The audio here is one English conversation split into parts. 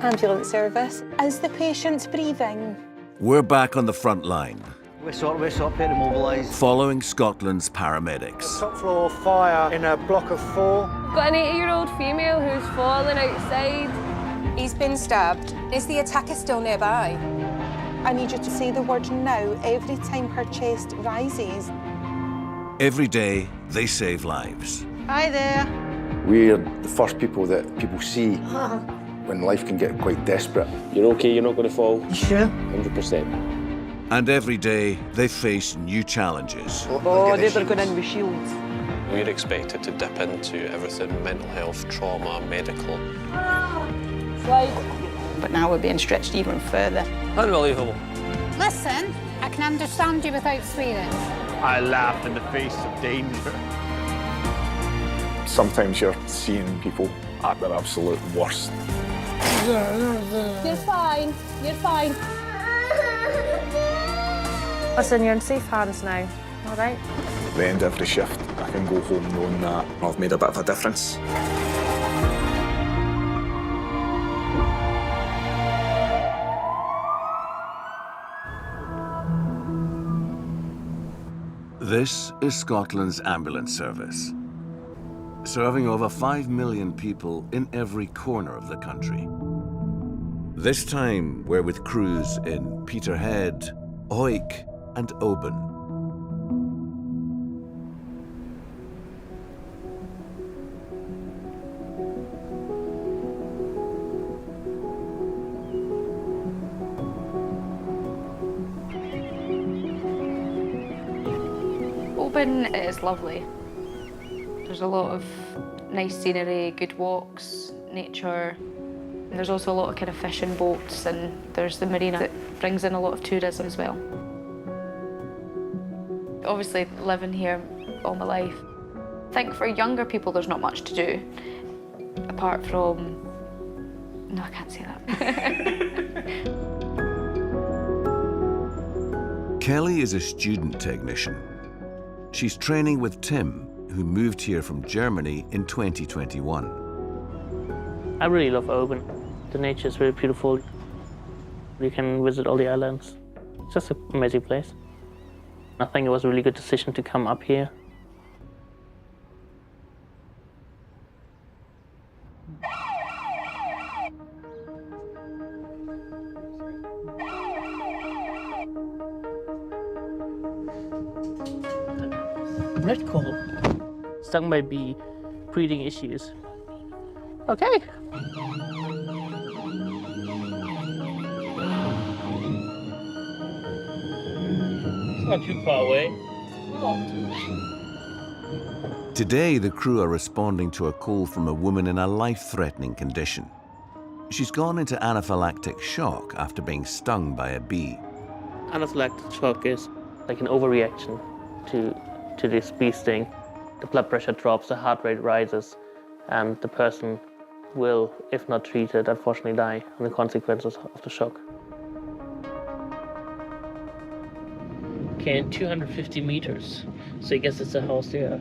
Ambulance service. Is the patient breathing? We're back on the front line. West up, better mobilise. Following Scotland's paramedics. Top floor fire in a block of 4. We've got an 80-year-old female who's fallen outside. He's been stabbed. Is the attacker still nearby? I need you to say the word now every time her chest rises. Every day, they save lives. Hi there. We're the first people that people see when life can get quite desperate. You're okay, you're not going to fall. You sure? 100%. And every day, they face new challenges. Oh, they were going in with shields. We're expected to dip into everything, mental health, trauma, medical. But now we're being stretched even further. Unbelievable. Listen, I can understand you without swearing. I laugh in the face of danger. Sometimes you're seeing people at their absolute worst. You're fine, you're fine. Listen, you're in safe hands now, all right? At the end of every shift, I can go home knowing that I've made a bit of a difference. This is Scotland's ambulance service, serving over 5 million people in every corner of the country. This time, we're with crews in Peterhead, Hawick, and Oban. Oban is lovely. There's a lot of nice scenery, good walks, nature. And there's also a lot of kind of fishing boats, and there's the marina that brings in a lot of tourism as well. Obviously, living here all my life, I think for younger people there's not much to do, apart from... No, I can't say that. Kelly is a student technician. She's training with Tim, who moved here from Germany in 2021. I really love Oban. The nature is very beautiful. You can visit all the islands. It's just an amazing place. I think it was a really good decision to come up here. Net call. Stung by bee, breathing issues. Okay. It's not too far away. Today, the crew are responding to a call from a woman in a life-threatening condition. She's gone into anaphylactic shock after being stung by a bee. Anaphylactic shock is like an overreaction to this bee sting. The blood pressure drops, the heart rate rises, and the person will, if not treated, unfortunately die on the consequences of the shock. Okay, 250 meters. So I guess it's a house there.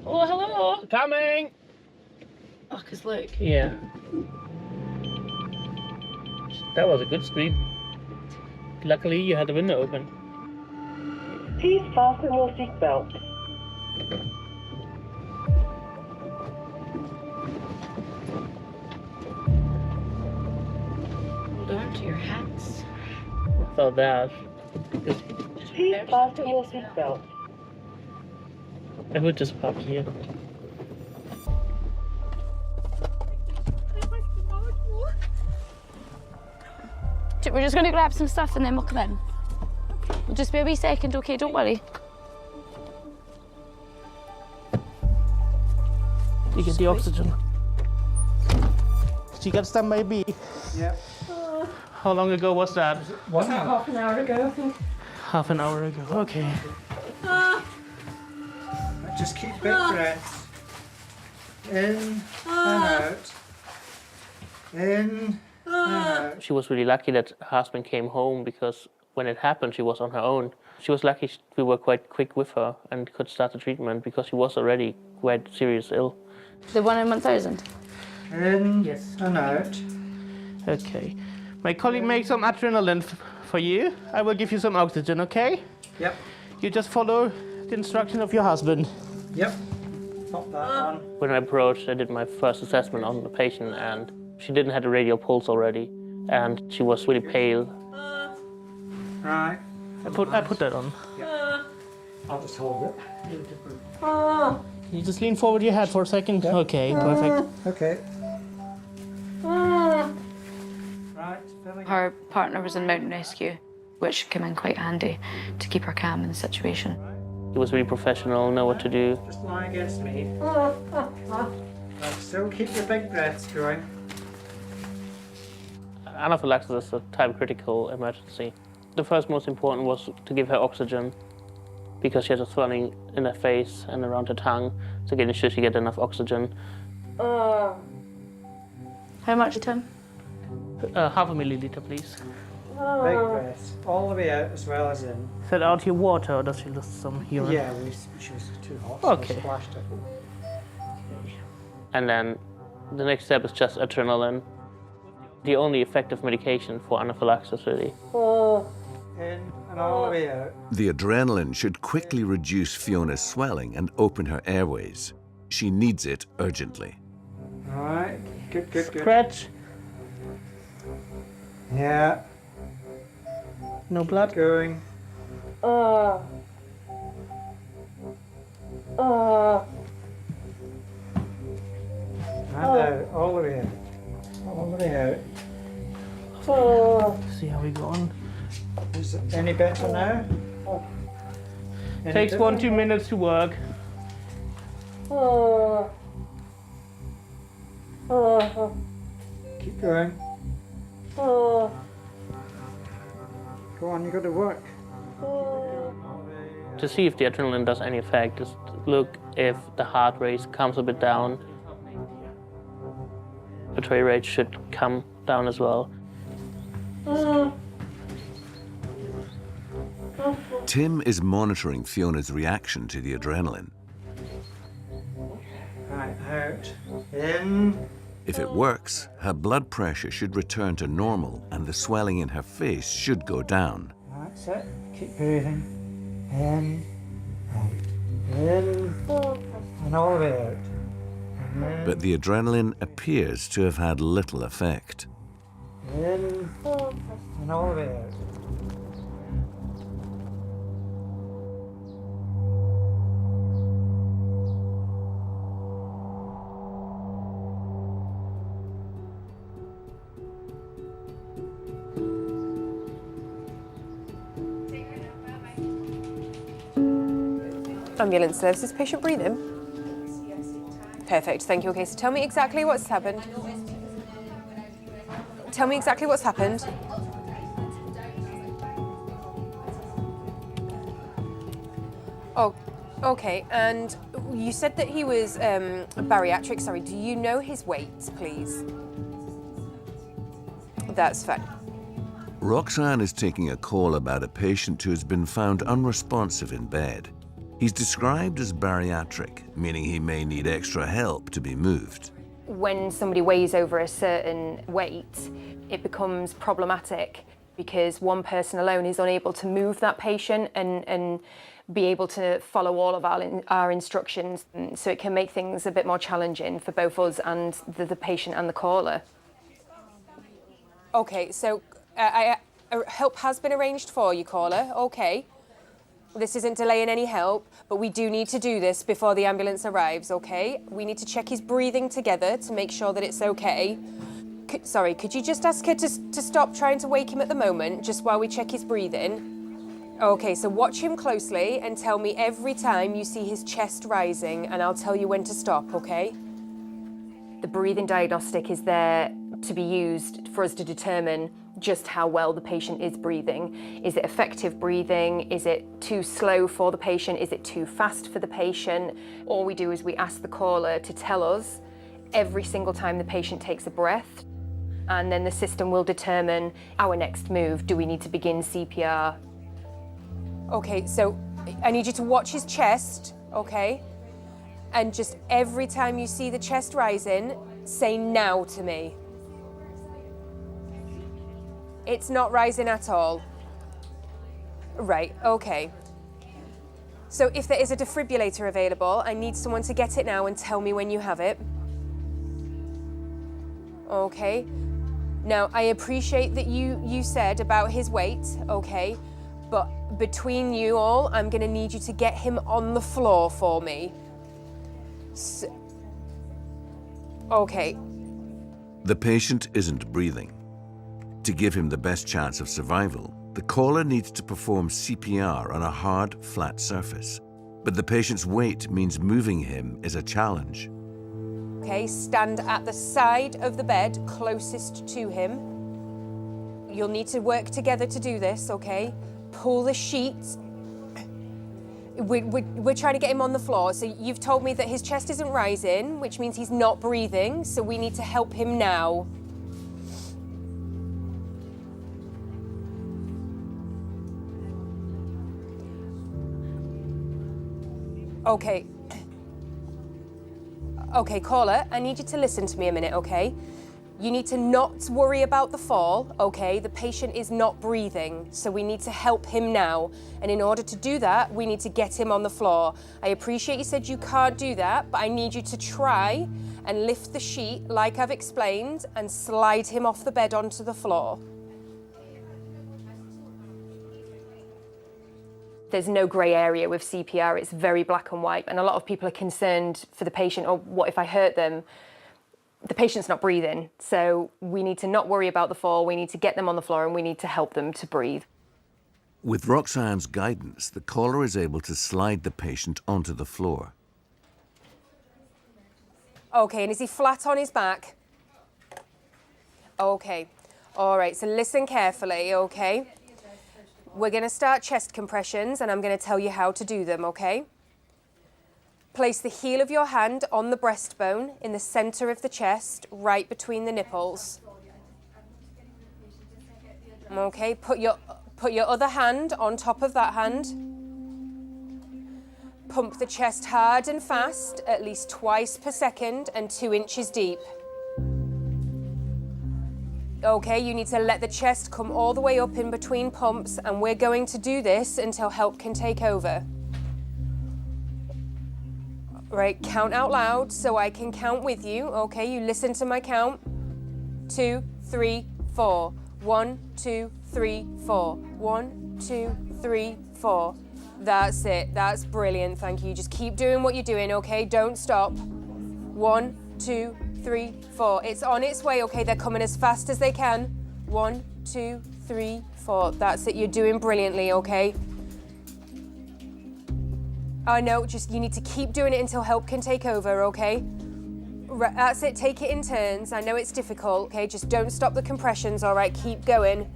Oh, hello! Coming! Oh, 'cause look. Yeah. That was a good scream. Luckily, you had the window open. Please fasten your seatbelt. Hold on to your hats. I thought that. Please fasten your seatbelt. I would just park here. We're just going to grab some stuff and then we'll come in. We'll just be a wee second, okay? Don't worry. You get the oxygen. She got stung by a bee. Yeah. How long ago was that? Half an hour ago, I think. Half an hour ago, okay. Just keep big breaths. In and out. In and out. She was really lucky that her husband came home, because when it happened, she was on her own. She was lucky we were quite quick with her and could start the treatment because she was already quite serious ill. The 1 in 1,000? In Yes. and out. Okay. My colleague makes some adrenaline for you. I will give you some oxygen, okay? Yep. You just follow the instruction of your husband. Yep. Pop that on. When I approached, I did my first assessment on the patient, and she didn't have a radial pulse already, and she was really pale. Right. I put that on. I'll just hold it. Can you just lean forward your head for a second? Yep. Okay, perfect. Okay. Right. filling Her partner was in mountain rescue, which came in quite handy to keep her calm in the situation. He was really professional, know what to do. Just lie against me. Right, still keep your big breaths going. Anaphylaxis is a time-critical emergency. The first most important was to give her oxygen because she had a swelling in her face and around her tongue, so getting sure she get enough oxygen. How much, Tim? Half a milliliter, please. Big breaths, all the way out as well as in. Is that out your water or does she lose some urine? Yeah, she was too hot, so Okay. we splashed it. And then the next step is just adrenaline. The only effective medication for anaphylaxis, really. In and all the way out. The adrenaline should quickly reduce Fiona's swelling and open her airways. She needs it urgently. All right, good, good, good. Scratch. Yeah, No blood. going. And out, all the way out. All the way out. See how we go on. Is it any better now? Any Takes different? 1-2 minutes to work. Keep going. Go on, you got to work. To see if the adrenaline does any effect, just look if the heart rate comes a bit down. The X-ray rate should come down as well. Tim is monitoring Fiona's reaction to the adrenaline. Right, out. In. If it works, her blood pressure should return to normal and the swelling in her face should go down. That's it. Keep breathing. In. Out. In. And all the way out. In. But the adrenaline appears to have had little effect. In. And all the way out. Ambulance services, patient breathing? Perfect, thank you. Okay, so tell me exactly what's happened. Tell me exactly what's happened. Oh, okay, and you said that he was bariatric, sorry. Do you know his weight, please? That's fine. Roxanne is taking a call about a patient who has been found unresponsive in bed. He's described as bariatric, meaning he may need extra help to be moved. When somebody weighs over a certain weight, it becomes problematic because one person alone is unable to move that patient and be able to follow all of our instructions. So it can make things a bit more challenging for both us and the patient and the caller. Okay, so help has been arranged for you, caller. Okay. This isn't delaying any help, but we do need to do this before the ambulance arrives, okay? We need to check his breathing together to make sure that it's okay. Sorry, could you just ask her to stop trying to wake him at the moment, just while we check his breathing? Okay, so watch him closely and tell me every time you see his chest rising, and I'll tell you when to stop, okay? The breathing diagnostic is there to be used for us to determine just how well the patient is breathing. Is it effective breathing? Is it too slow for the patient? Is it too fast for the patient? All we do is we ask the caller to tell us every single time the patient takes a breath, and then the system will determine our next move. Do we need to begin CPR? Okay, so I need you to watch his chest, okay? And just every time you see the chest rising, say now to me. It's not rising at all. Right, okay. So if there is a defibrillator available, I need someone to get it now and tell me when you have it. Okay. Now, I appreciate that you said about his weight, okay? But between you all, I'm gonna need you to get him on the floor for me. Okay. The patient isn't breathing. To give him the best chance of survival, the caller needs to perform CPR on a hard, flat surface. But the patient's weight means moving him is a challenge. Okay, stand at the side of the bed closest to him. You'll need to work together to do this, okay? Pull the sheet. We're trying to get him on the floor. So you've told me that his chest isn't rising, which means he's not breathing. So we need to help him now. Okay. Okay, caller, I need you to listen to me a minute, okay? You need to not worry about the fall, okay? The patient is not breathing, so we need to help him now. And in order to do that, we need to get him on the floor. I appreciate you said you can't do that, but I need you to try and lift the sheet like I've explained and slide him off the bed onto the floor. There's no grey area with CPR, it's very black and white, and a lot of people are concerned for the patient, or what if I hurt them? The patient's not breathing, so we need to not worry about the fall, we need to get them on the floor and we need to help them to breathe. With Roxanne's guidance, the caller is able to slide the patient onto the floor. Okay, and is he flat on his back? Okay, all right, so listen carefully, okay? We're gonna start chest compressions and I'm gonna tell you how to do them, okay? Place the heel of your hand on the breastbone in the center of the chest, right between the nipples. Okay, put your other hand on top of that hand. Pump the chest hard and fast, at least twice per second and 2 inches deep. Okay, you need to let the chest come all the way up in between pumps, and we're going to do this until help can take over. Right, count out loud so I can count with you. Okay, you listen to my count. 2, 3, 4. 1, 2, 3, 4. 1, 2, 3, 4. That's it. That's brilliant. Thank you. Just keep doing what you're doing, okay? Don't stop. 1, 2, 3, 4. It's on its way, okay? They're coming as fast as they can. 1, 2, 3, 4. That's it. You're doing brilliantly, okay? I know, just you need to keep doing it until help can take over, okay? That's it. Take it in turns. I know it's difficult, okay? Just don't stop the compressions, all right? Keep going.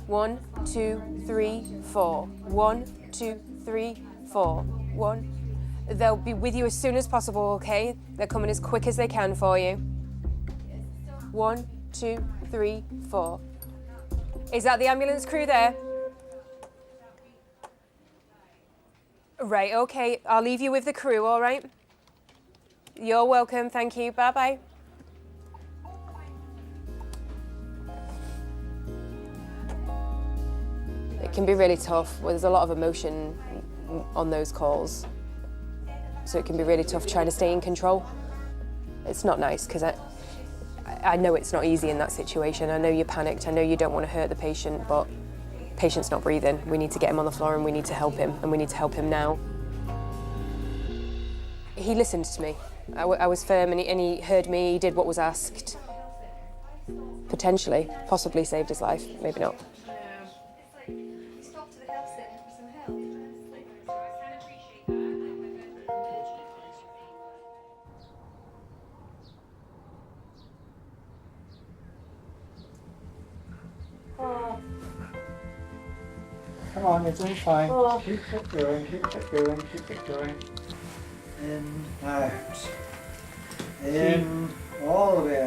1, 2, 3, 4. 1, 2, 3, 4. 1. They'll be with you as soon as possible, okay? They're coming as quick as they can for you. 1, 2, 3, 4. Is that the ambulance crew there? Right, okay. I'll leave you with the crew, all right? You're welcome, thank you. Bye-bye. It can be really tough. There's a lot of emotion on those calls. So it can be really tough trying to stay in control. It's not nice because I know it's not easy in that situation. I know you're panicked. I know you don't want to hurt the patient, but the patient's not breathing. We need to get him on the floor and we need to help him, and we need to help him now. He listened to me. I was firm and he heard me. He did what was asked. Potentially, possibly saved his life. Maybe not. Come on, you're doing fine. Keep it going, keep it going, keep it going. In, out. In, all the way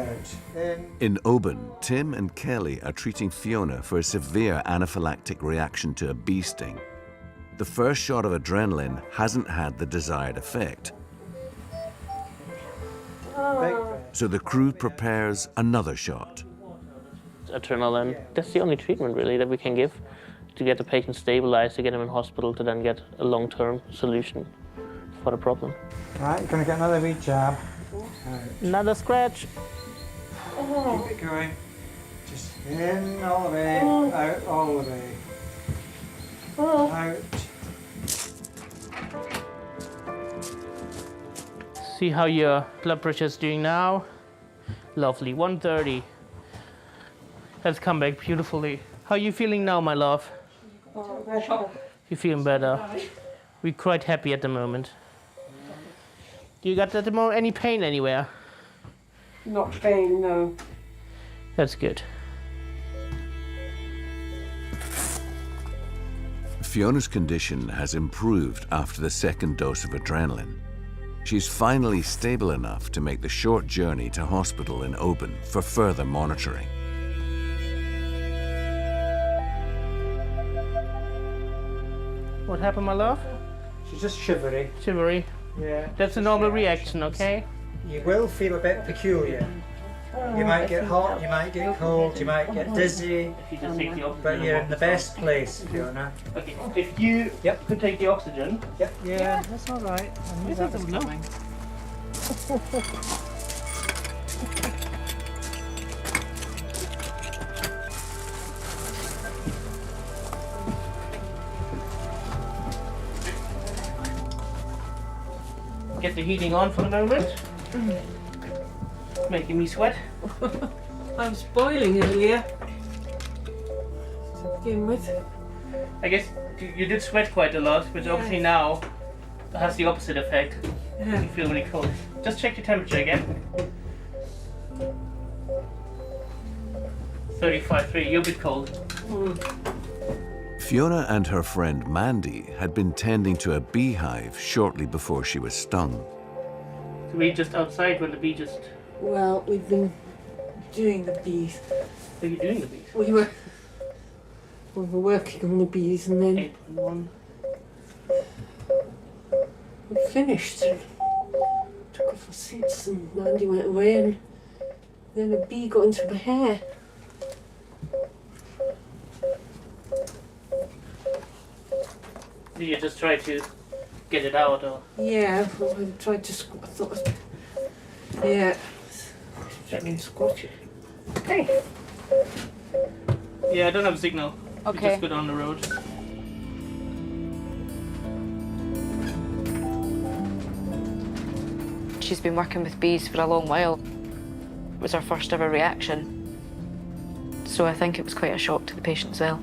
out. In Oban, Tim and Kelly are treating Fiona for a severe anaphylactic reaction to a bee sting. the first shot of adrenaline hasn't had the desired effect. So the crew prepares another shot. Adrenaline, that's the only treatment really that we can give to get the patient stabilized, to get him in hospital, to then get a long-term solution for the problem. Right, you're going to get another wee jab. Another scratch. Keep it going. Just in all the way, out all the way. Out. See how your blood pressure is doing now? Lovely, 130. That's come back beautifully. How are you feeling now, my love? You're feeling better. We're quite happy at the moment. You got at the moment any pain anywhere? Not pain, no. That's good. Fiona's condition has improved after the second dose of adrenaline. She's finally stable enough to make the short journey to hospital in Oban for further monitoring. What happened, my love? She's just shivery. Shivery. Yeah. That's a normal reaction, okay? You will feel a bit peculiar. You might get hot, you might get cold, you might get dizzy, If you just take the oxygen. but you're in the best place, Fiona. Okay, if you could take the oxygen. Yep. Yeah, that's all right. I knew that was coming. Get the heating on for the moment. Making me sweat. I'm spoiling earlier. To begin with. I guess you did sweat quite a lot, which obviously now has the opposite effect. Yeah. You feel really cold. Just check your temperature again. 35.3, you're a bit cold. Fiona and her friend Mandy had been tending to a beehive shortly before she was stung. So we're just outside when the bee just... Well, we've been doing the bees. Are you doing the bees? We were working on the bees and then 8 and 1. we finished. Took off our suits and Mandy went away and then a bee got into my hair. Do you just try to get it out or... Yeah, well, I tried to I thought, yeah. I mean, squash it. Hey. Yeah, I don't have a signal. Okay. We just go down the road. She's been working with bees for a long while. It was her first ever reaction. So I think it was quite a shock to the patient as well.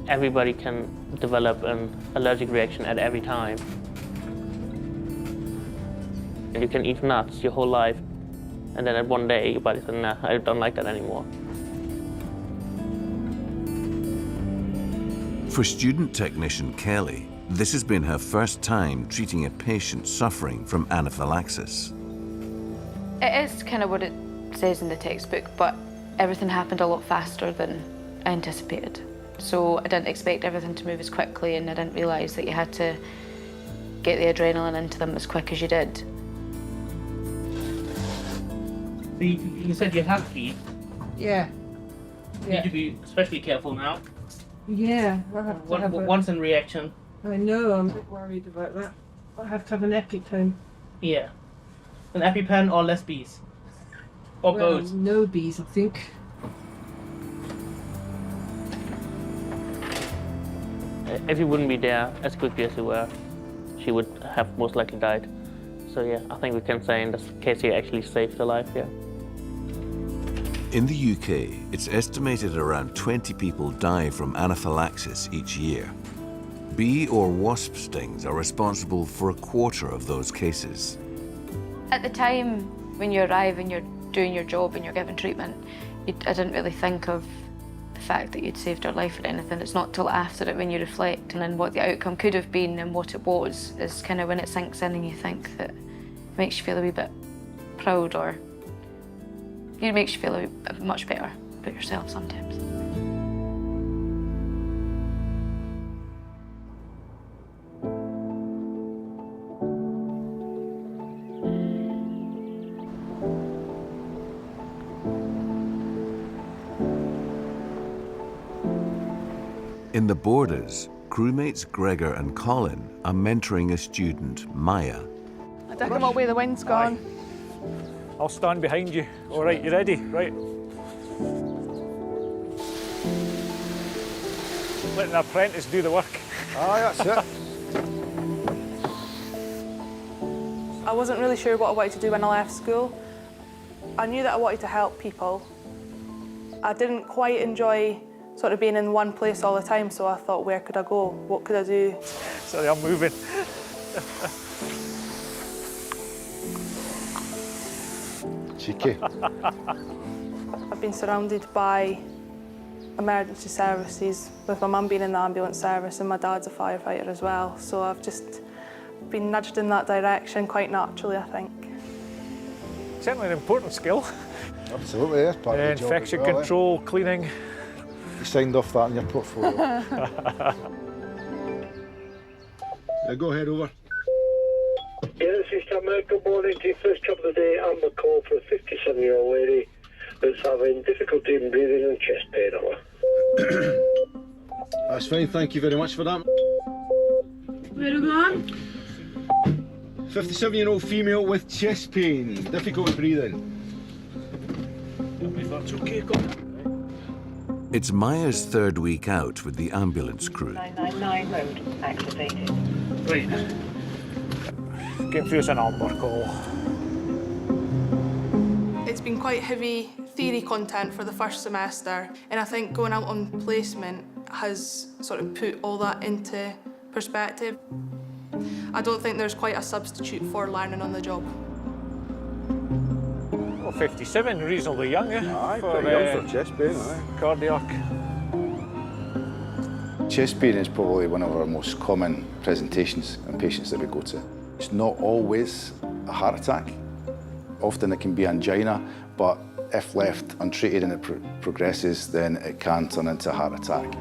Everybody can develop an allergic reaction at every time. You can eat nuts your whole life, and then at one day your body says, nah, I don't like that anymore. For student technician Kelly, this has been her first time treating a patient suffering from anaphylaxis. It is kind of what it says in the textbook, but everything happened a lot faster than I anticipated. So I didn't expect everything to move as quickly, and I didn't realise that you had to get the adrenaline into them as quick as you did. So you said you have bees. Yeah. You need to be especially careful now. Yeah, I have to have Once in reaction. I know, I'm a bit worried about that. I have to have an EpiPen. Yeah. An EpiPen or less bees? Or Well, both? no bees, I think. If you wouldn't be there as quickly as you were, she would have most likely died. So yeah, I think we can say in this case you actually saved her life, yeah. In the UK, it's estimated around 20 people die from anaphylaxis each year. Bee or wasp stings are responsible for a quarter of those cases. At the time when you arrive and you're doing your job and you're giving treatment, I didn't really think of the fact that you'd saved her life or anything. It's not till after it when you reflect and then what the outcome could have been and what it was is kind of when it sinks in and you think that it makes you feel a wee bit proud, or it makes you feel much better about yourself sometimes. In the borders, crewmates Gregor and Colin are mentoring a student, Maya. I don't know where the wind's gone. I'll stand behind you. All right, you ready? Right. Letting the apprentice do the work. Aye, that's it. I wasn't really sure what I wanted to do when I left school. I knew that I wanted to help people. I didn't quite enjoy sort of being in one place all the time, so I thought, where could I go? What could I do? Sorry, I'm moving. Cheeky. I've been surrounded by emergency services, with my mum being in the ambulance service and my dad's a firefighter as well, so I've just been nudged in that direction quite naturally, I think. Certainly an important skill. Absolutely, yes. Part of the job infection as well, control, cleaning. You signed off that in your portfolio. Yeah, go ahead, over. Yeah, this is Tom. Good morning to you. First job of the day, I'm a call for a 57-year-old lady that's having difficulty in breathing and chest pain. That's fine, thank you very much for that. Where are we going? 57-year-old female with chest pain, difficulty breathing. If that's okay, go. It's Maya's third week out with the ambulance crew. 999 road activated. Right. Getting through as an amber call. It's been quite heavy theory content for the first semester, and I think going out on placement has sort of put all that into perspective. I don't think there's quite a substitute for learning on the job. Well, 57, reasonably young, yeah? Aye, pretty young for chest pain, aye. Cardiac. Chest pain is probably one of our most common presentations in patients that we go to. It's not always a heart attack. Often it can be angina, but if left untreated and it progresses, then it can turn into a heart attack.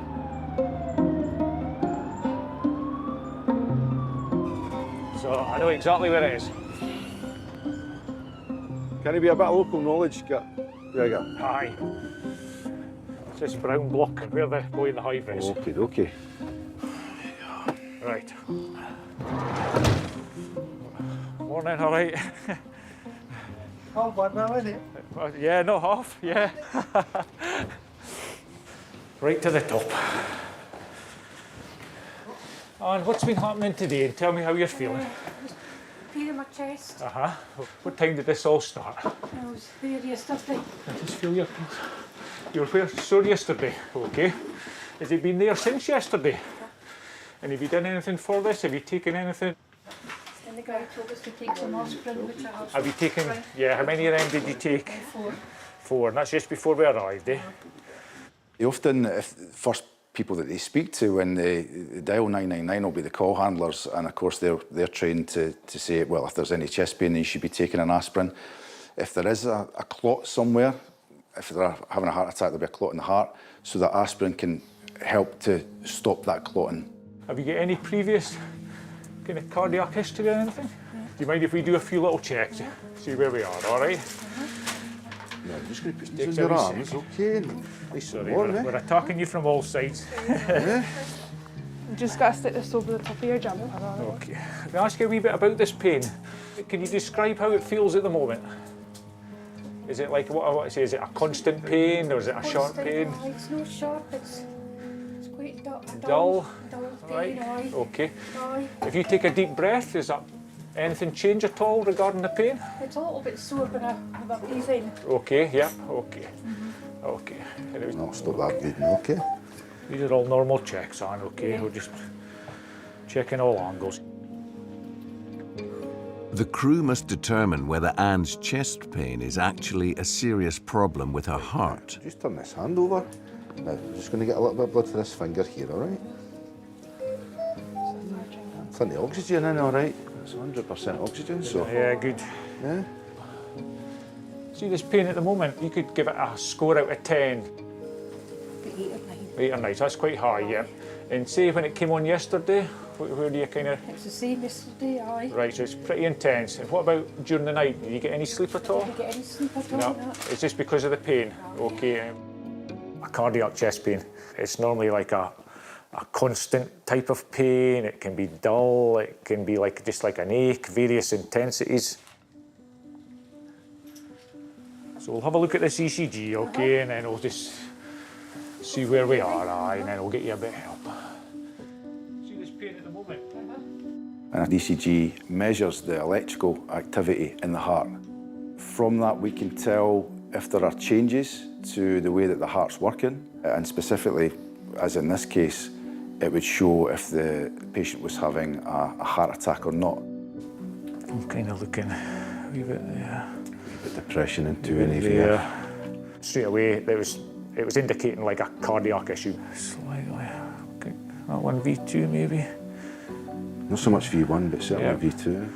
So I know exactly where it is. Can it be a bit of local knowledge, Gregor? Aye. It's this brown block where the boy in the hive is. Okay, okay. Right. Morning, all right. Half one now, isn't it? Yeah, not half, yeah. Right to the top. And what's been happening today? Tell me how you're feeling. Pain in my chest. Uh-huh. What time did this all start? I was there yesterday. I just feel your pulse. You were where? Sore yesterday, okay. Has it been there since yesterday? And have you done anything for this? Have you taken anything? And the guy told us to take some aspirin, which I have. Have you taken, yeah, how many of them did you take? 4. 4, and that's just before we arrived, eh? They often, if first people that they speak to when they dial 999 will be the call handlers, and of course they're trained to say, well, if there's any chest pain, then you should be taking an aspirin. If there is a clot somewhere, if they're having a heart attack, there'll be a clot in the heart, so that aspirin can help to stop that clotting. Have you got any previous kind of cardiac history or anything? Do you mind if we do a few little checks, see where we are, all right? No, I'm just going to put these in your arms, okay? Nice and warm, we're attacking you from all sides. Yeah. You just got to stick this over the top of your jumper. Okay. Can I ask you a wee bit about this pain? Can you describe how it feels at the moment? Is it like, what I want to say, is it a constant pain or is it a sharp pain? No, it's not sharp, it's quite dull. Dull? Right. Right. Okay. Aye. If you take a deep breath, is that anything change at all regarding the pain? It's a little bit sore when I breathe in. Okay, yeah, okay. Okay. I'll stop that breathing, okay? These are all normal checks, Anne, okay? Yeah. We're just checking all angles. The crew must determine whether Anne's chest pain is actually a serious problem with her heart. Just turn this hand over. Now, I'm just going to get a little bit of blood for this finger here, all right? Plenty of oxygen in, all right? It's 100% oxygen, so... Yeah, good. Yeah? See this pain at the moment, you could give it a score out of 10. 8 or 9, so that's quite high, yeah. And say when it came on yesterday, where do you kind of... It's the same yesterday, aye. Right, so it's pretty intense. And what about during the night? Did you get any sleep at all? Did you get any sleep at all? No, it's just because of the pain. Okay. A cardiac chest pain, it's normally like a a constant type of pain, it can be dull, it can be like just like an ache, various intensities. So we'll have a look at this ECG, okay, and then we'll just see where we are, and then we'll get you a bit of help. See this pain at the moment? And an ECG measures the electrical activity in the heart. From that, we can tell if there are changes to the way that the heart's working, and specifically, as in this case, it would show if the patient was having a heart attack or not. I'm kind of looking a wee bit there. A wee bit depression into an AVF. Straight away, it was indicating like a cardiac issue. Slightly. Okay. That one V2 maybe. Not so much V1, but certainly V2.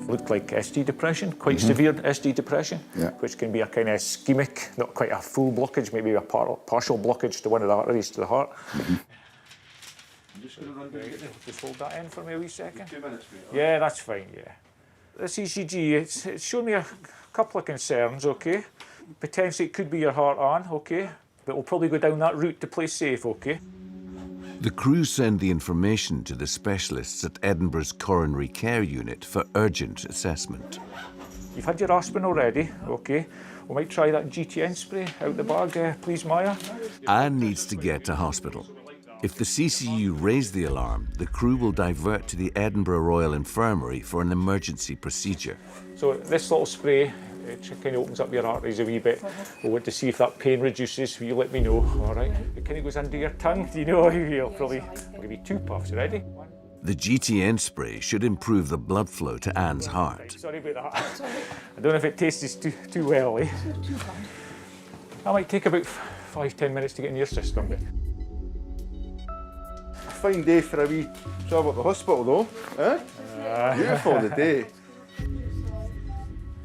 Looked like ST depression, quite severe ST depression, which can be a kind of ischemic, not quite a full blockage, maybe a partial blockage to one of the arteries to the heart. I'm just going to run down. Just hold that in for me a wee second. 2 minutes, please. Yeah, that's fine, yeah. This ECG, it's shown me a couple of concerns, okay? Potentially it could be your heart on, okay? But we'll probably go down that route to play safe, okay? The crew send the information to the specialists at Edinburgh's Coronary Care Unit for urgent assessment. You've had your aspirin already, okay? We might try that GTN spray out the bag, please, Maya. Anne needs to get to hospital. If the CCU raise the alarm, the crew will divert to the Edinburgh Royal Infirmary for an emergency procedure. So this little spray, it kind of opens up your arteries a wee bit. We'll want to see if that pain reduces. Will you let me know, all right? It kind of goes under your tongue. Do you know? You'll probably give you 2 puffs. Ready? The GTN spray should improve the blood flow to Anne's heart. Right, sorry about that. I don't know if it tastes too well, eh? That might take about 5-10 minutes to get in your system. But... A fine day for a wee job at the hospital, though, eh? Beautiful, the day.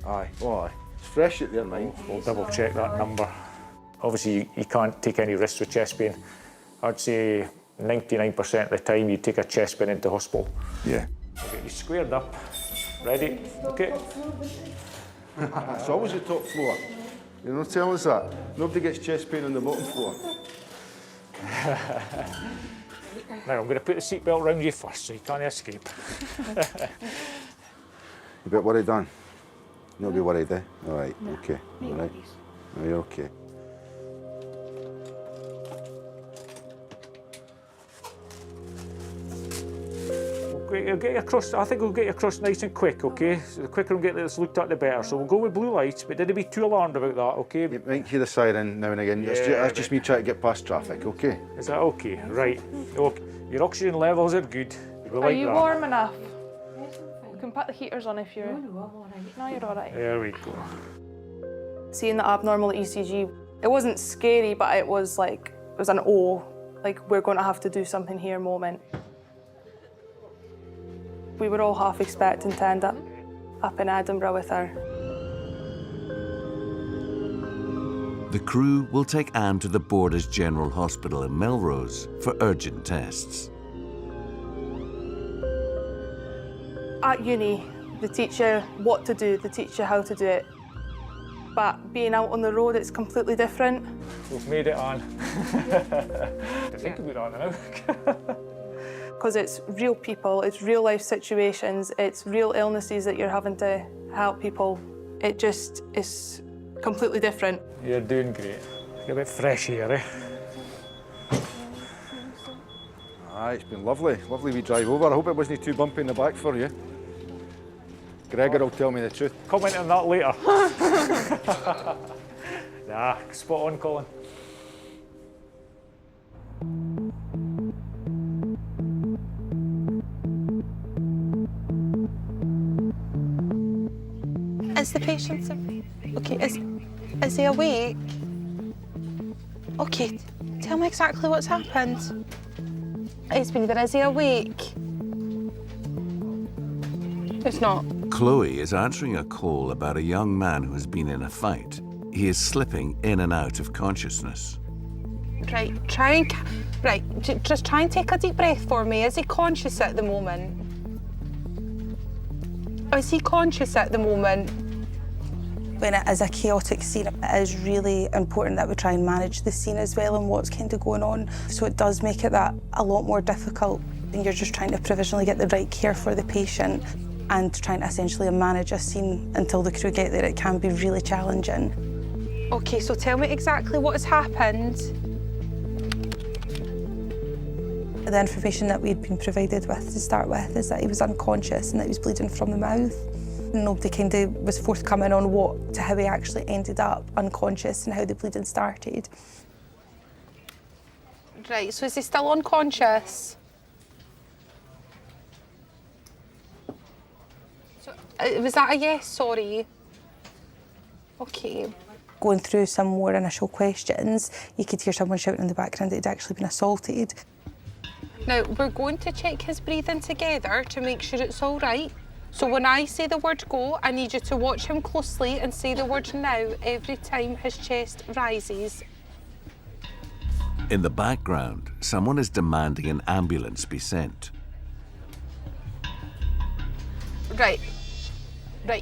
Aye, oh aye. It's fresh at their mind. We'll double check that number. Obviously, you can't take any risks with chest pain. I'd say 99% of the time you take a chest pain into hospital. Yeah. We'll get you squared up. Ready? Okay. It's always the top floor. You know, tell us that. Nobody gets chest pain on the bottom floor. Now, I'm going to put the seatbelt around you first so you can't escape. You a bit worried, Dan? Not be worried, eh? All right, okay. All right. No, you're okay. We'll get you across, I think we'll get you across nice and quick, okay? So the quicker we get this looked at, the better. So we'll go with blue lights, but don't be too alarmed about that, okay? You might hear the siren now and again. Yeah, that's just me trying to get past traffic, okay? Is that okay? Right. Okay. Your oxygen levels are good. Are you warm enough? We can put the heaters on if you're... No, I'm all right. No, you're all right. There we go. Seeing the abnormal ECG, it wasn't scary, but it was like, it was an oh, like we're going to have to do something here moment. We were all half expecting to end up in Edinburgh with her. The crew will take Anne to the Borders General Hospital in Melrose for urgent tests. At uni, they teach you what to do, they teach you how to do it. But being out on the road, it's completely different. We've made it on. Think about that now. Because it's real people, it's real life situations, it's real illnesses that you're having to help people. It just is completely different. You're doing great. You're a bit fresh here, eh? Aye, it's been lovely. Lovely wee drive over. I hope it wasn't too bumpy in the back for you. Gregor will tell me the truth. Comment on that later. Nah, spot on, Colin. Is the patient okay? Is he awake? Okay, tell me exactly what's happened. He's been there. Is he awake? It's not. Chloe is answering a call about a young man who has been in a fight. He is slipping in and out of consciousness. Right, just try and take a deep breath for me. Is he conscious at the moment? Is he conscious at the moment? When it is a chaotic scene, it is really important that we try and manage the scene as well and what's kind of going on. So it does make it that a lot more difficult. And you're just trying to provisionally get the right care for the patient and trying to essentially manage a scene until the crew get there. It can be really challenging. OK, so tell me exactly what has happened. The information that we'd been provided with to start with is that he was unconscious and that he was bleeding from the mouth. Nobody kind of was forthcoming on how he actually ended up unconscious and how the bleeding started. Right, so is he still unconscious? So, was that a yes, sorry? OK. Going through some more initial questions, you could hear someone shouting in the background that he'd actually been assaulted. Now, we're going to check his breathing together to make sure it's all right. So when I say the word go, I need you to watch him closely and say the word now every time his chest rises. In the background, someone is demanding an ambulance be sent. Right,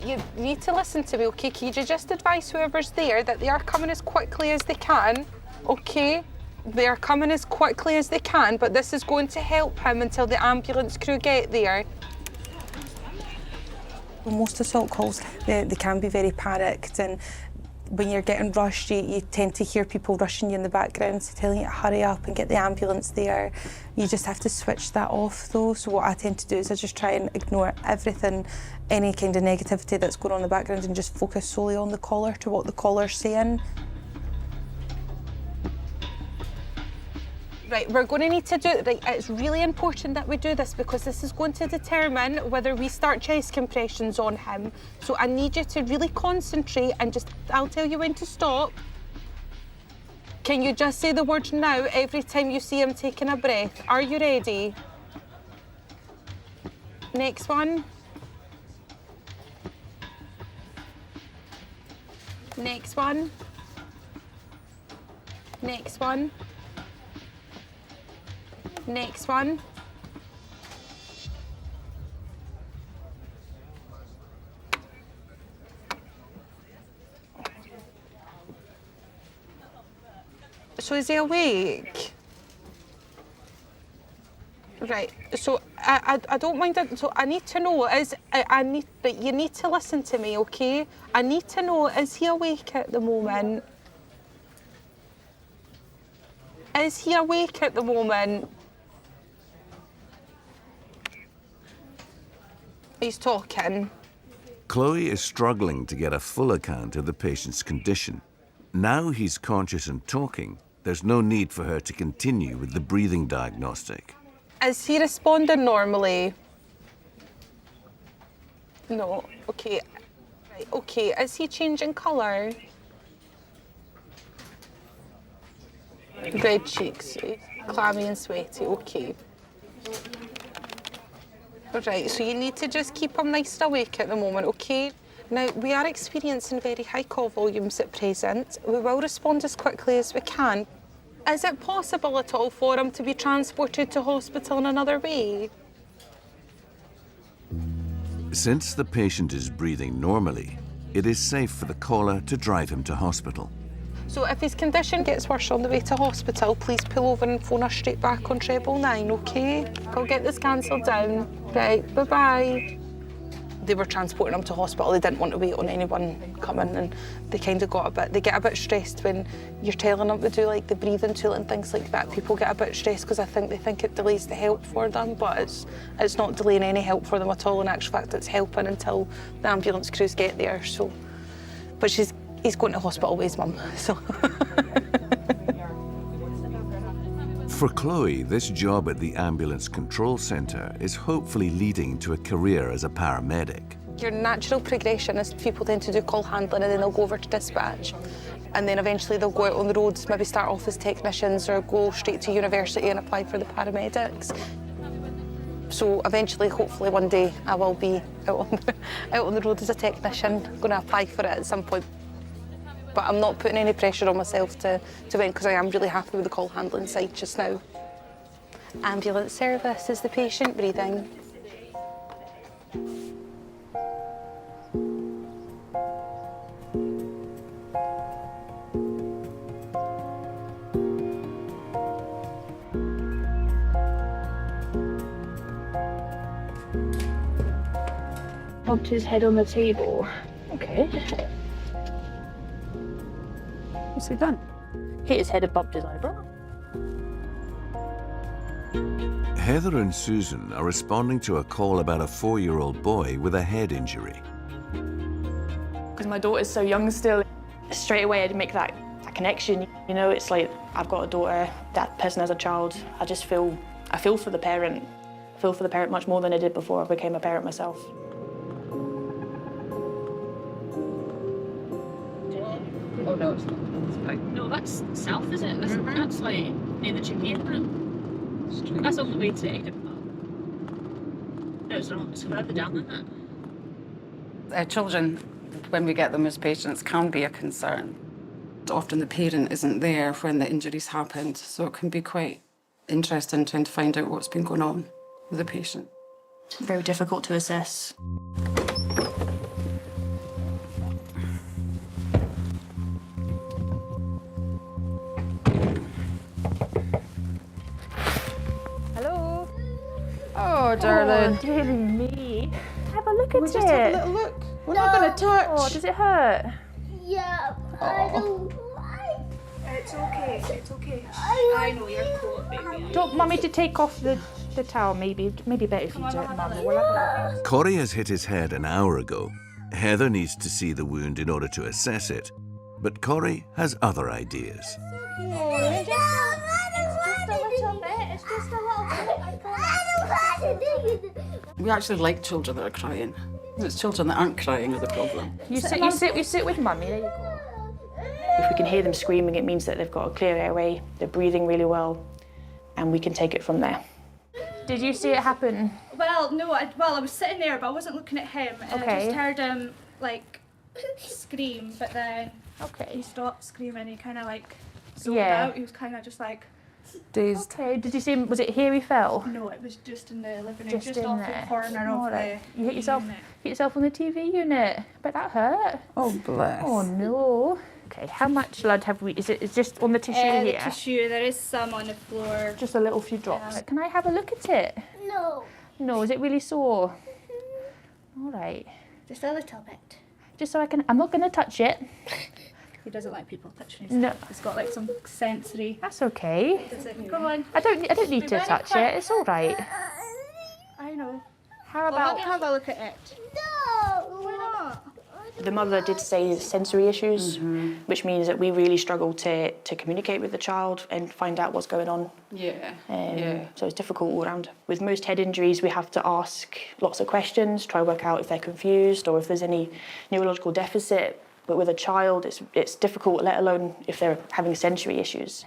you need to listen to me, OK? Can you just advise whoever's there that they are coming as quickly as they can, OK? They are coming as quickly as they can, but this is going to help him until the ambulance crew get there. Most assault calls, they can be very panicked, and when you're getting rushed, you tend to hear people rushing you in the background, telling you to hurry up and get the ambulance there. You just have to switch that off though. So what I tend to do is I just try and ignore everything, any kind of negativity that's going on in the background, and just focus solely on the caller, to what the caller's saying. Right, we're going to need to do it. Right, it's really important that we do this because this is going to determine whether we start chest compressions on him. So I need you to really concentrate and I'll tell you when to stop. Can you just say the word now every time you see him taking a breath? Are you ready? Next one. Next one. Next one. Next one. So is he awake? Right, so I don't mind that. So I need to know, you need to listen to me, OK? I need to know, is he awake at the moment? Is he awake at the moment? He's talking. Chloe is struggling to get a full account of the patient's condition. Now he's conscious and talking, there's no need for her to continue with the breathing diagnostic. Is he responding normally? No, OK. Right, OK, is he changing colour? Red cheeks, clammy and sweaty, OK. Right, so you need to just keep him nice and awake at the moment, OK? Now, we are experiencing very high call volumes at present. We will respond as quickly as we can. Is it possible at all for him to be transported to hospital in another way? Since the patient is breathing normally, it is safe for the caller to drive him to hospital. So if his condition gets worse on the way to hospital, please pull over and phone us straight back on 999, OK? I'll get this cancelled down. Right, bye-bye. They were transporting him to hospital. They didn't want to wait on anyone coming, and they kind of they get a bit stressed when you're telling them to do like the breathing tool and things like that. People get a bit stressed because they think it delays the help for them, but it's not delaying any help for them at all. In actual fact, it's helping until the ambulance crews get there. So, but he's going to hospital with his mum, so. For Chloe, this job at the ambulance control centre is hopefully leading to a career as a paramedic. Your natural progression is people tend to do call handling and then they'll go over to dispatch. And then eventually they'll go out on the roads, maybe start off as technicians or go straight to university and apply for the paramedics. So eventually, hopefully one day, I will be out on the road as a technician, going to apply for it at some point. But I'm not putting any pressure on myself to win because I am really happy with the call handling side just now. Ambulance service, is the patient breathing? bumped his head on the table. Okay. What's he done? Hit his head and bumped his eyebrow. Heather and Susan are responding to a call about a 4-year-old boy with a head injury. Because my daughter's so young still, straight away I'd make that connection. You know, it's like, I've got a daughter, that person has a child. I feel for the parent. I feel for the parent much more than I did before I became a parent myself. Oh no, it's not. It's fine. No, that's south, is it? That's like near the chimney, isn't it? That's on the way to Edinburgh. No, it's not. It's further down than that. Children, when we get them as patients, can be a concern. Often the parent isn't there when the injuries happened, so it can be quite interesting trying to find out what's been going on with the patient. Very difficult to assess. Hello. Oh, darling. Oh, dearie me. Have a look at We'll it. just have a little look. We're not going to touch. Oh, does it hurt? Yeah, I don't like. It's okay. It's okay. I know you're cool, baby. Do you want Mummy to take off the towel, maybe? Maybe better if you do it, Mummy. We'll have a look. Corey has hit his head an hour ago. Heather needs to see the wound in order to assess it, but Corey has other ideas. It's just a little bit. It's just a little bit. We actually like children that are crying. It's children that aren't crying are the problem. You sit with Mummy. There you go. If we can hear them screaming, it means that they've got a clear airway, they're breathing really well, and we can take it from there. Did you see it happen? Well, no, I was sitting there, but I wasn't looking at him, and I just heard him, like, scream, but then he stopped screaming, he kind of, like, zoned out. He was kind of just, like... Dazed. Okay, did you see him? Was it here he fell? No, it was just in the living room, just in off there. the corner of the You hit yourself, unit. hit yourself on the TV unit. But that hurt. Oh, bless. Oh, no. Okay, how much blood have we? Is it just on the tissue The here? tissue, there is some on the floor. Just a little few drops. Can I have a look at it? No. No, is it really sore? All right. Just a little bit. Just so I can, I'm not going to touch it. He doesn't like people touching his No. It's got like some sensory. That's okay. Come on. I don't need Be to very touch quick. it. It's all right. I know. How Well, about... let me have a look at it. No. Why not? The mother did say sensory issues, which means that we really struggle to communicate with the child and find out what's going on. Yeah. So it's difficult all around. With most head injuries, we have to ask lots of questions, try to work out if they're confused or if there's any neurological deficit. But with a child, it's difficult, let alone if they're having sensory issues.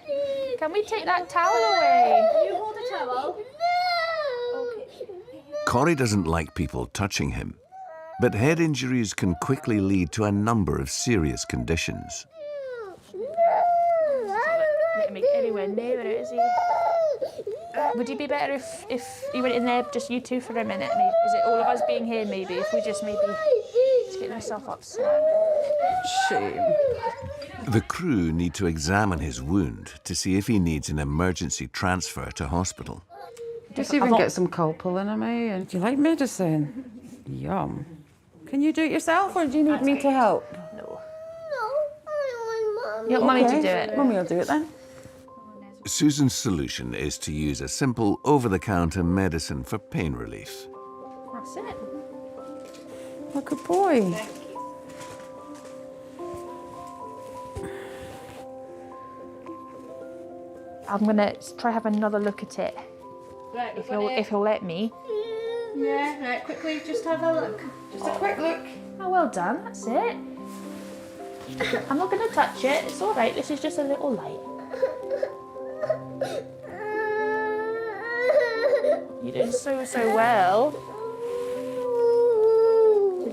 Can we take that towel away? You hold the towel. Corey doesn't like people touching him, but head injuries can quickly lead to a number of serious conditions. Let him get anywhere near it, is he? Would you be better if you went in there, just you two for a minute? Maybe? Is it all of us being here, maybe? If we just get himself upset. Shame. The crew need to examine his wound to see if he needs an emergency transfer to hospital. Just even get some Calpol in him, eh? And do you like medicine? Yum. Can you do it yourself, or do you need me to help? No. No, You want Mummy to do it? Mummy will do it then. Susan's solution is to use a simple over-the-counter medicine for pain relief. That's it. Oh, good boy. I'm gonna try have another look at it. Right, If he'll let me. Yeah, right, quickly, just have a look. Just a quick look. Oh, well done. That's it. I'm not gonna touch it. It's all right. This is just a little light. You're doing so well.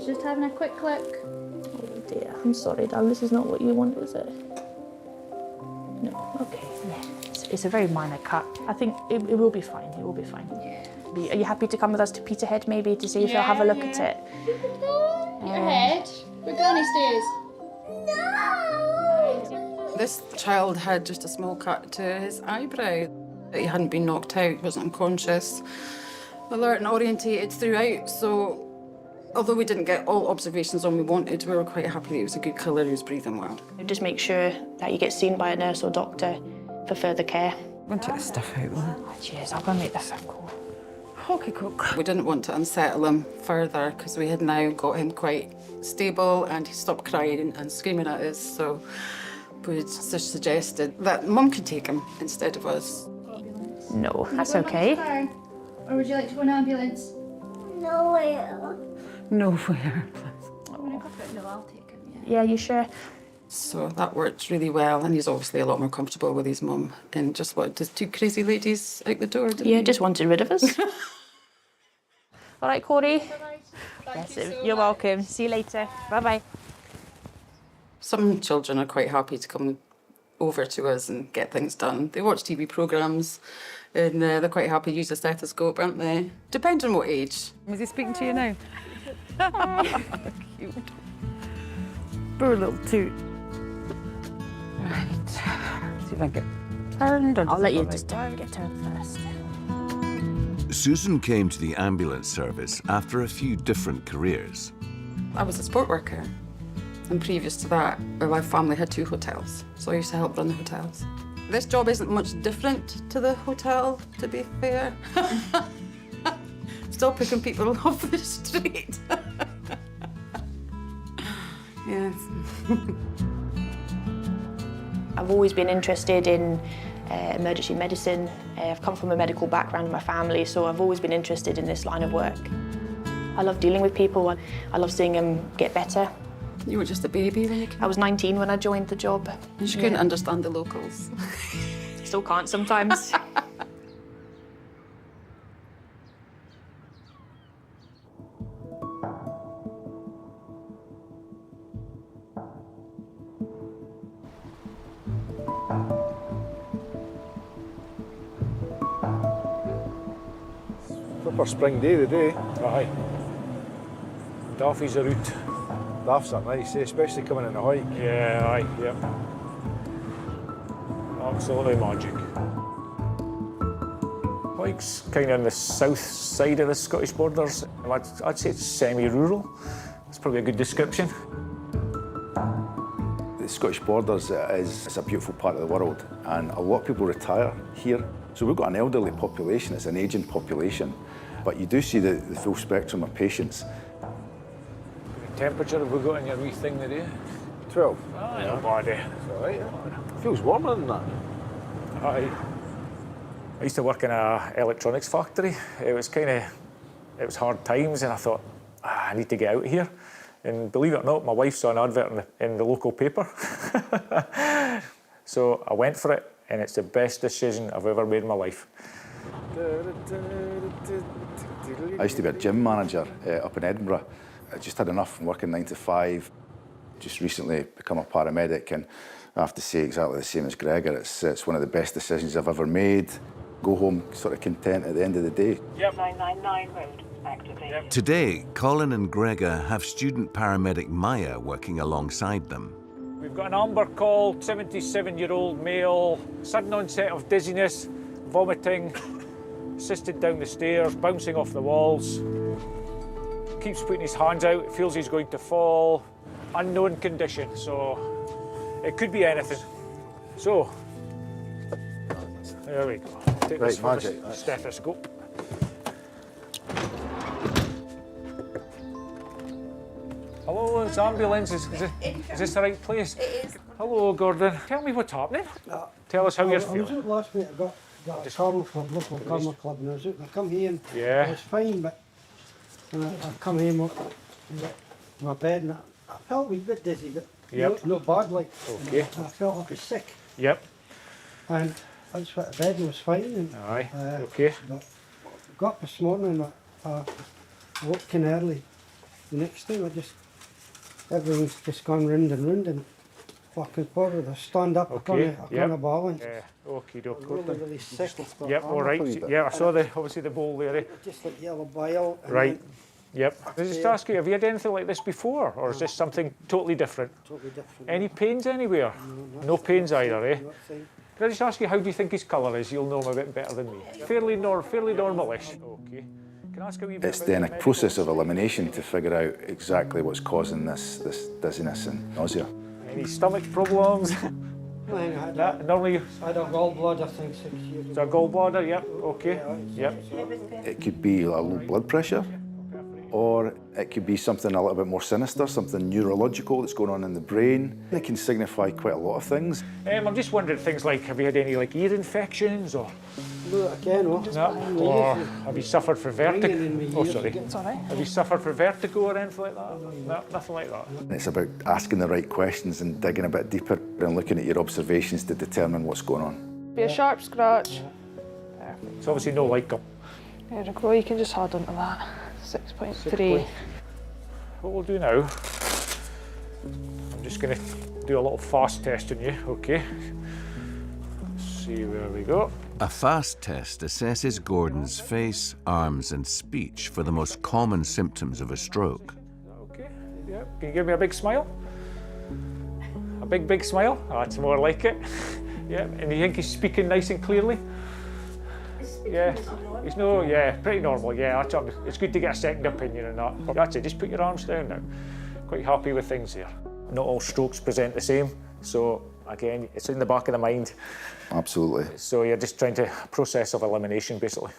Just having a quick look. Oh dear. I'm sorry, darling. This is not what you want, is it? No. Okay. Yeah. It's a very minor cut. I think it will be fine. It will be fine. Yeah. Are you happy to come with us to Peterhead maybe to see if they'll have a look at it? Your head. We're going upstairs. This child had just a small cut to his eyebrow. He hadn't been knocked out, wasn't unconscious, alert and orientated throughout, so Although we didn't get all observations on we wanted, we were quite happy that he was a good colour, he was breathing well. Just make sure that you get seen by a nurse or doctor for further care. I'm going to take the stuff out though. Cheers, I'll go and make the circle. Okay, cook. We didn't want to unsettle him further because we had now got him quite stable and he stopped crying and screaming at us, so we just suggested that Mum could take him instead of us. No, that's okay. Or would you like to go in an ambulance? Nowhere. Nowhere. No, I'll take him. Yeah, you sure? So that worked really well, and he's obviously a lot more comfortable with his mum and just wanted the two crazy ladies out the door, didn't he? Yeah, just wanted rid of us. All right, Corey. Yes, you're welcome. See you later. Bye-bye. Some children are quite happy to come over to us and get things done. They watch TV programmes and they're quite happy to use a stethoscope, aren't they? Depends on what age. Was he speaking to you now? Cute. Poor little toot. Right. See if I can get turned. I'll let you just get turned first. Susan came to the ambulance service after a few different careers. I was a sport worker, and previous to that, my family had 2 hotels, so I used to help run the hotels. This job isn't much different to the hotel, to be fair. Still picking people off the street. Yes. I've always been interested in emergency medicine. I've come from a medical background in my family, so I've always been interested in this line of work. I love dealing with people. I love seeing them get better. You were just a baby when you came? I was 19 when I joined the job. You couldn't understand the locals. Still can't sometimes. Proper spring day today. Aye. Daffies are out. Daffs are nice, especially coming in the hike. Yeah, aye, yep. Absolutely magic. Hike's kind of on the south side of the Scottish borders. I'd say it's semi-rural. That's probably a good description. The Scottish borders is a beautiful part of the world, and a lot of people retire here. So we've got an elderly population, it's an ageing population, but you do see the full spectrum of patients. What temperature have we got in your wee thing today? 12. Aye, not bad, eh? It's all right, yeah. Feels warmer than that. Aye. I used to work in an electronics factory. It was hard times, and I thought, I need to get out of here. And believe it or not, my wife saw an advert in the local paper. So I went for it, and it's the best decision I've ever made in my life. I used to be a gym manager up in Edinburgh. I just had enough from working 9 to 5. Just recently become a paramedic, and I have to say exactly the same as Gregor. It's one of the best decisions I've ever made. Go home sort of content at the end of the day. Yep. 999 road activated. Yep. Today, Colin and Gregor have student paramedic Maya working alongside them. We've got an amber call, 77-year-old male, sudden onset of dizziness, vomiting, assisted down the stairs, bouncing off the walls. Keeps putting his hands out, feels he's going to fall. Unknown condition, so it could be anything. So, there we go. Take this for the stethoscope. Hello, it's ambulance. Is this the right place? It is. Hello, Gordon. Tell me what's happening. Tell us how you're I was feeling. out last week. I got a karma club, local karma club, and I was out. And I come here and Yeah. I was fine, but I come here in my bed and I felt a wee bit dizzy, but Yep. no bad like. Okay. I felt like I was sick, Yep. and I just went to bed and was fine. And, Aye. Okay. But got up this morning and I woke in early. The next thing, everything's just gone round and fucking forward. I stand up, Okay. I can't balance. Yeah. Okay, doke. Really sick. Yep. All right. Yeah, I saw obviously the bowl there. Just like yellow bile. and Right. then Yep. Can I just ask you, have you had anything like this before, or is this something totally different? Totally different. Any pains anywhere? No pains either, eh? Can I just ask you, how do you think his colour is? You'll know him a bit better than me. Fairly normal-ish. Okay. Can It's then a process of elimination to figure out exactly what's causing this dizziness and nausea. Any stomach problems? Normally, I had a gallbladder thing 6 years ago. Is that gallbladder? Yep. Okay. Yep. It could be a low blood pressure, or it could be something a little bit more sinister, something neurological that's going on in the brain. It can signify quite a lot of things. I'm just wondering things like, have you had any like ear infections or? No, again, no. Or have you suffered from vertigo? Oh, sorry. It's all right. Have you suffered from vertigo or anything like that? No, nothing like that. It's about asking the right questions and digging a bit deeper and looking at your observations to determine what's going on. Be a sharp scratch. It's obviously no light gum. There we go, you can just hold on to that. 6.3. What we'll do now, I'm just going to do a little fast test on you, okay? Let's see where we go. A fast test assesses Gordon's face, arms and speech for the most common symptoms of a stroke. Okay, yeah. Can you give me a big smile? A big smile? Oh, that's more like it. Yeah, and you think he's speaking nice and clearly? Yeah, he's pretty normal, yeah. It's good to get a second opinion on that. That's it, just put your arms down now. Quite happy with things here. Not all strokes present the same, so again, it's in the back of the mind. Absolutely. So you're just trying to process of elimination, basically.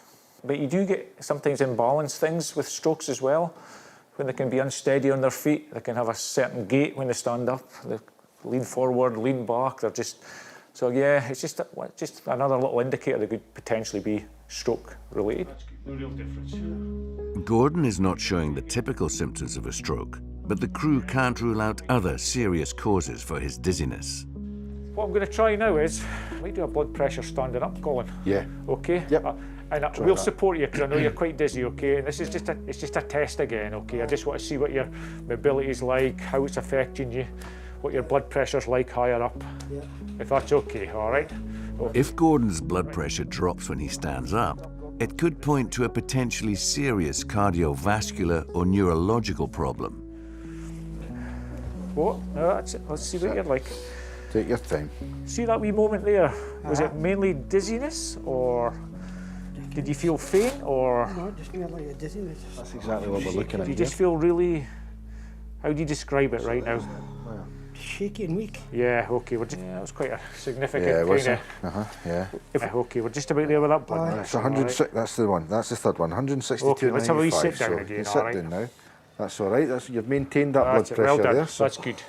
But you do get sometimes imbalanced things with strokes as well, when they can be unsteady on their feet, they can have a certain gait when they stand up, they lean forward, lean back, they're just... So yeah, it's just another little indicator that could potentially be stroke related. No real difference. Gordon is not showing the typical symptoms of a stroke, but the crew can't rule out other serious causes for his dizziness. What I'm going to try now is, we do a blood pressure standing up, Colin. Yeah. Okay? Yep. And we'll support you, because I know you're quite dizzy, okay? And this is just a test again, okay? I just want to see what your mobility's like, how it's affecting you, what your blood pressure's like higher up. Yeah. If that's okay, all right? Okay. If Gordon's blood pressure drops when he stands up, it could point to a potentially serious cardiovascular or neurological problem. What? No, that's it. Let's see what you're like. Take your time. See that wee moment there? Was it mainly dizziness, or did you feel faint, or? No, just like a dizziness. That's exactly what we're looking at. Do you just feel really, how do you describe it right now? Shaky and weak. Yeah, okay, that was quite a significant kind of... yeah. Okay, we're just about there with that blood. That's 106, right. That's the one, that's the third one, 162.95. Okay, let's have a wee sit down so again, you all sit right? down now. That's all right, you've maintained that blood pressure well done. there. So that's good.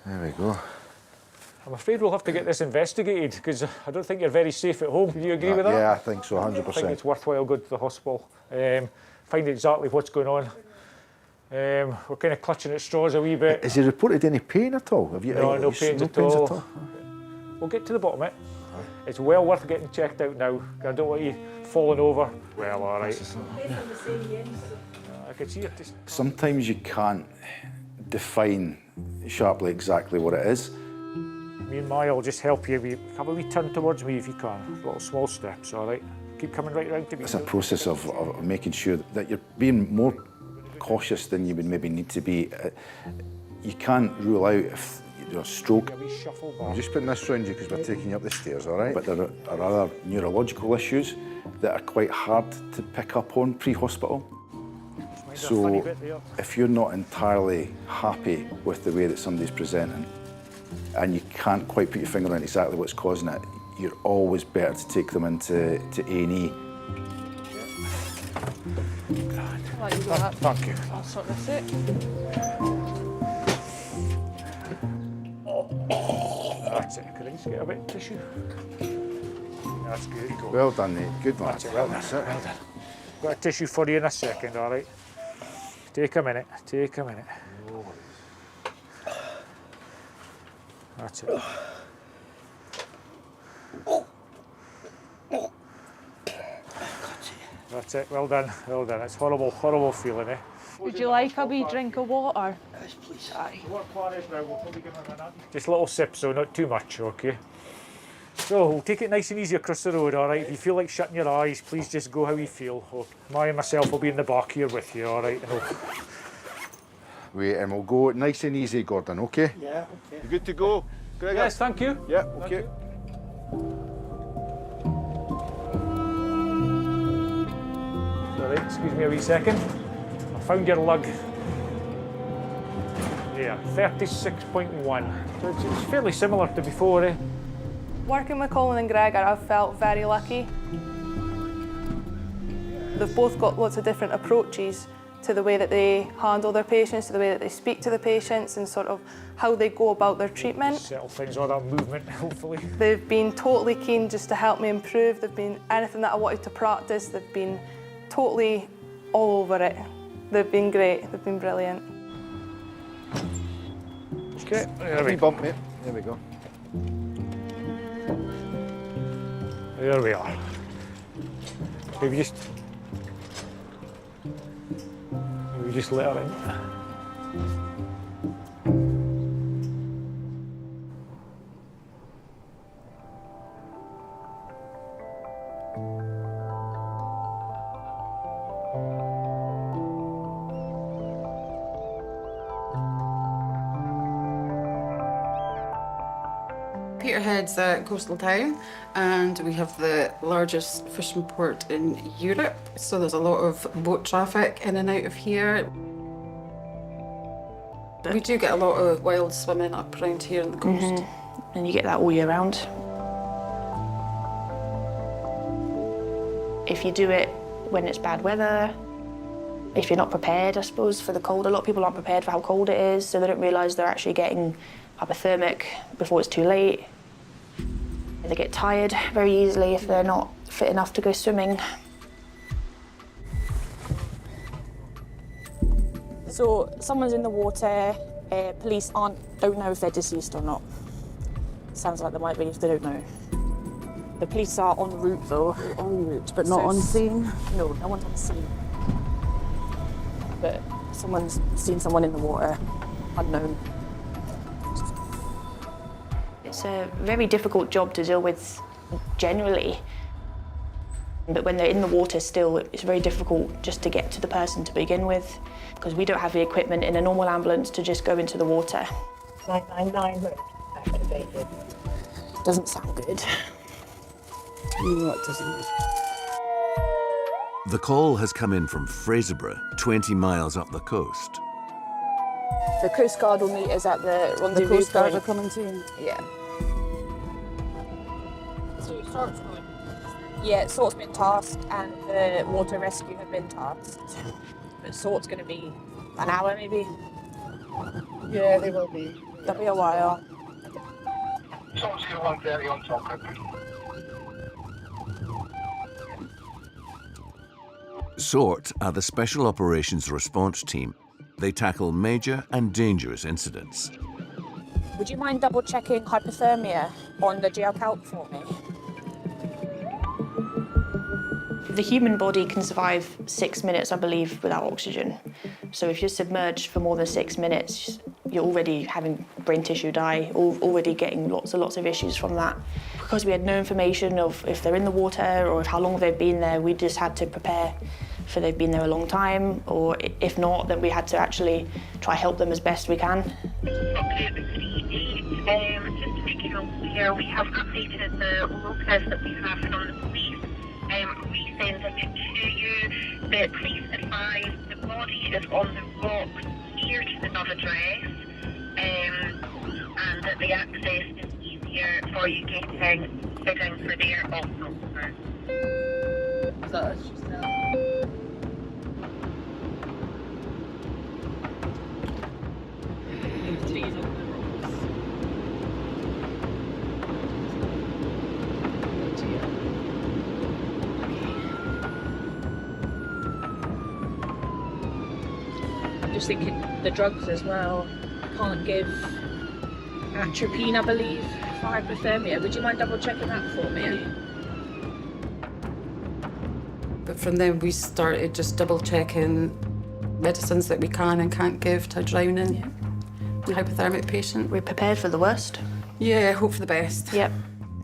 There we go. I'm afraid we'll have to get this investigated, because I don't think you're very safe at home. Do you agree with that? Yeah, I think so, 100%. I think it's worthwhile going to the hospital, find exactly what's going on. We're kind of clutching at straws a wee bit. Has he reported any pain at all? Have you? No pains at all. We'll get to the bottom of it. It's well worth getting checked out now. I don't want you falling over. Well, all right. I can see it. Sometimes you can't define sharply exactly what it is. Me and Maya will just help you. Have a wee turn towards me if you can. Little small steps, all right? Keep coming right round to me. It's a process of making sure that you're being more cautious than you would maybe need to be. You can't rule out if you're a stroke. I'm just putting this round you because we're taking you up the stairs, all right? But there are other neurological issues that are quite hard to pick up on pre-hospital. So if you're not entirely happy with the way that somebody's presenting and you can't quite put your finger on exactly what's causing it, you're always better to take them into A&E. I'll let you go that. Thank you. I'll sort this out. That's it. Could I just get a bit of tissue? That's good. Go. Well done, Nate. Good lad. That's it. Well done. Well done. Got a tissue for you in a second, all right? Take a minute. Take a minute. That's it. That's it, well done, well done. It's horrible, horrible feeling, eh? Would you like a wee drink of water? Yes, please. Aye. Just a little sip, so not too much, okay? So, we'll take it nice and easy across the road, all right? If you feel like shutting your eyes, please just go how you feel. Maya and myself will be in the back here with you, all right? Wait, and we'll go nice and easy, Gordon, okay? Yeah, okay. You good to go, Gregor? Yes, thank you. Yeah, okay. All Excuse me a wee second. I found your lug. There, 36.1. So it's fairly similar to before, eh? Working with Colin and Gregor, I've felt very lucky. They've both got lots of different approaches to the way that they handle their patients, to the way that they speak to the patients, and sort of how they go about their treatment. Settle things, all that movement, hopefully. They've been totally keen just to help me improve. They've been anything that I wanted to practice, they've been totally all over it. They've been great, they've been brilliant. Okay, there we bump, mate. There we go. There we are. We just let her in. Peterhead's a coastal town, and we have the largest fishing port in Europe, so there's a lot of boat traffic in and out of here. We do get a lot of wild swimming up around here on the coast. And you get that all year round. If you do it when it's bad weather, if you're not prepared, I suppose, for the cold, a lot of people aren't prepared for how cold it is, so they don't realise they're actually getting hypothermic before it's too late. They get tired very easily if they're not fit enough to go swimming. So someone's in the water, police don't know if they're deceased or not. Sounds like they might be if they don't know. The police are en route though. En route, but not on scene? No, no one's on scene. But someone's seen someone in the water, unknown. It's a very difficult job to deal with generally. But when they're in the water still, it's very difficult just to get to the person to begin with, because we don't have the equipment in a normal ambulance to just go into the water. 999 road activated. Doesn't sound good. No, it doesn't. The call has come in from Fraserburgh, 20 miles up the coast. The Coast Guard will meet us at the rendezvous The Coast Guard point. are coming too? Yeah. So SORT's going? Yeah, SORT's been tasked and the water rescue have been tasked. But SORT's going to be an hour maybe? Yeah, they will be. That'll be a while. SORT 0130 on top. SORT are the Special Operations Response Team. They tackle major and dangerous incidents. Would you mind double checking hypothermia on the GL calc for me? The human body can survive 6 minutes, I believe, without oxygen. So if you're submerged for more than 6 minutes, you're already having brain tissue die, already getting lots and lots of issues from that. Because we had no information of if they're in the water or how long they've been there, we just had to prepare for they've been there a long time, or if not, then we had to actually try help them as best we can. Okay, just to make you all clear, we have updated the locus that we have from the police, resending it to you. The police advise the body is on the rocks near to the above address, and that the access is easier for you getting fitting for their officers. So it's just I'm just thinking the drugs as well. I can't give atropine, I believe, for hypothermia. Would you mind double checking that for me? But from then we started just double checking medicines that we can and can't give to a drowning hypothermic patient. We're prepared for the worst. Yeah, hope for the best. Yep.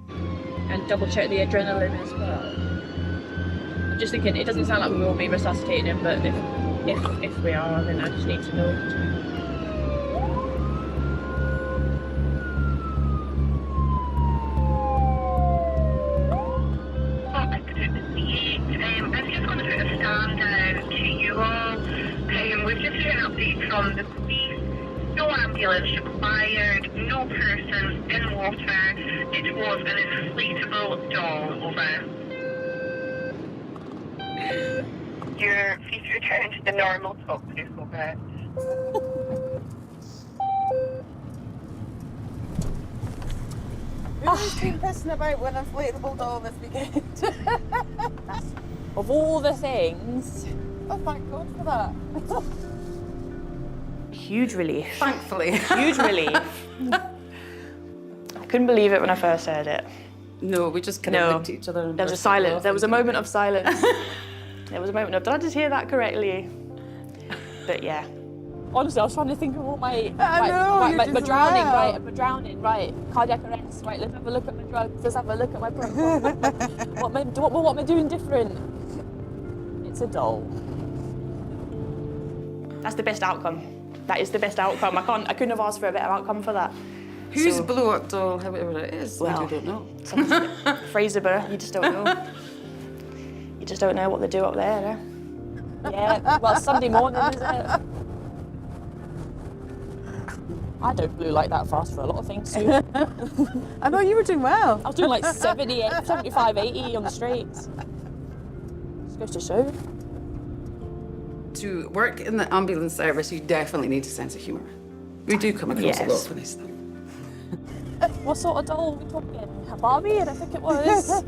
And double check the adrenaline as well. I'm just thinking, it doesn't sound like we will be resuscitating him, but if we are, then I just need to know. I'm just going to put a stand to you all. We've just had an update from the police. No ambulance required, no persons in water. It was an inflatable doll, over. Your feet returned to the normal top roof, over. Who's been pissing about with an inflatable doll this weekend? Of all the things, Oh, thank God for that. huge relief. Thankfully. Huge relief. I couldn't believe it when I first heard it. No, we just kind of looked at each other and there was a burst out silence. laughing. There was a moment of silence. There was a moment of, did I just hear that correctly? But yeah. Honestly, I was trying to think of all my drowning, right? Cardiac arrest, right? Let's have a look at my drugs. Let's have a look at my protocol. what am I doing different? It's a doll. That's the best outcome. That is the best outcome. I couldn't have asked for a better outcome for that. Whose blow-up doll, however it is, Well, we don't know. Fraser, you just don't know. You just don't know what they do up there, eh? Yeah, well, Sunday morning, is it? I don't blew like that fast for a lot of things, Sue. I know you were doing well. I was doing like 75, 80 on the straights. Just goes to show. To work in the ambulance service, you definitely need a sense of humour. We do come across a lot of funny stuff. What sort of doll are we talking? A Barbie, I think it was.